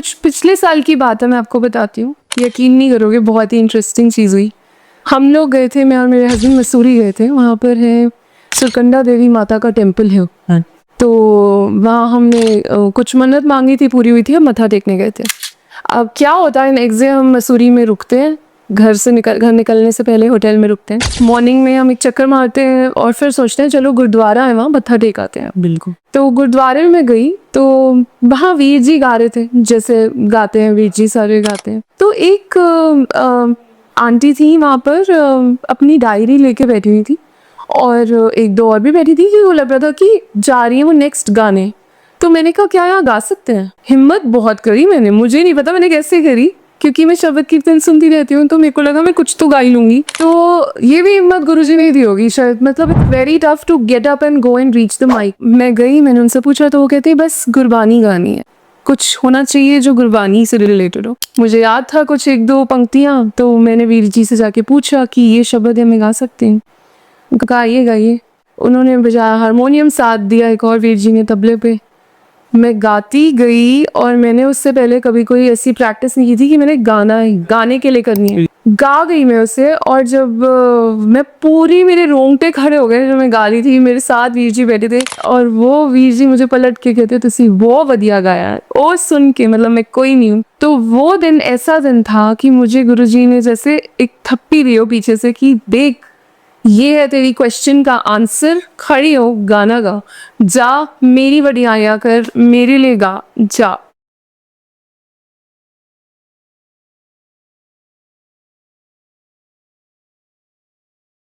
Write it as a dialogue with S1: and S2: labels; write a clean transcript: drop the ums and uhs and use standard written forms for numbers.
S1: कुछ पिछले साल की बात है, मैं आपको बताती हूँ, यकीन नहीं करोगे, बहुत ही इंटरेस्टिंग चीज़ हुई। हम लोग गए थे, मैं और मेरे हस्बैंड मसूरी गए थे। वहाँ पर है सुरकंडा देवी माता का टेम्पल है।
S2: हाँ।
S1: तो वहाँ हमने कुछ मन्नत मांगी थी, पूरी हुई थी, हम मत्था टेकने गए थे। अब क्या होता है, नेक्स्ट डे हम मसूरी में रुकते हैं, घर निकलने से पहले होटल में रुकते हैं। मॉर्निंग में हम एक चक्कर मारते हैं और फिर सोचते हैं चलो गुरुद्वारा है, वहाँ मत्था टेक आते हैं।
S2: बिल्कुल।
S1: तो गुरुद्वारे में मैं गई तो वहाँ वीर जी गा रहे थे, जैसे गाते हैं वीर जी, सारे गाते हैं। तो एक आंटी थी वहाँ पर, अपनी डायरी लेके बैठी हुई थी और एक दो और भी बैठी थी कि वो लग रहा था कि जा रही है वो नेक्स्ट गाने। तो मैंने कहा क्या यहाँ गा सकते हैं? हिम्मत बहुत करी मैंने, मुझे नहीं पता मैंने कैसे करी, क्योंकि मैं शब्द कीर्तन सुनती रहती हूँ, तो मेरे को लगा मैं कुछ तो गा ही लूंगी। तो ये भी हिम्मत गुरुजी ने दी होगी शायद, मतलब it's very tough to get up and go and reach the mic. मैं गई, मैंने उनसे पूछा तो वो कहते हैं बस गुरबानी गानी है, कुछ होना चाहिए जो गुरबानी से रिलेटेड हो। मुझे याद था कुछ एक दो पंक्तियाँ, तो मैंने वीर जी से जाके पूछा कि ये शब्द है, मैं गा सकती हूँ? गाइए गाइए। उन्होंने बजाया, हारमोनियम साथ दिया, एक और वीर जी ने तबले पे। मैं गाती गई और मैंने उससे पहले कभी कोई ऐसी प्रैक्टिस नहीं की थी कि मैंने गाने के लिए करनी है। गा गई मैं उसे, और जब मैं पूरी, मेरे रोंगटे खड़े हो गए जब मैं गा रही थी। मेरे साथ वीर जी बैठे थे और वो वीर जी मुझे पलट के कहते तुसी वो वधिया गाया। ओ सुन के मतलब मैं कोई नहीं हूँ। तो वो दिन ऐसा दिन था कि मुझे गुरुजी ने जैसे एक थप्पी दी हो पीछे से कि देख, ये है तेरी क्वेश्चन का आंसर, खड़ी हो, गाना गा, जा मेरी वडियाया कर, मेरे लिए गा, जा।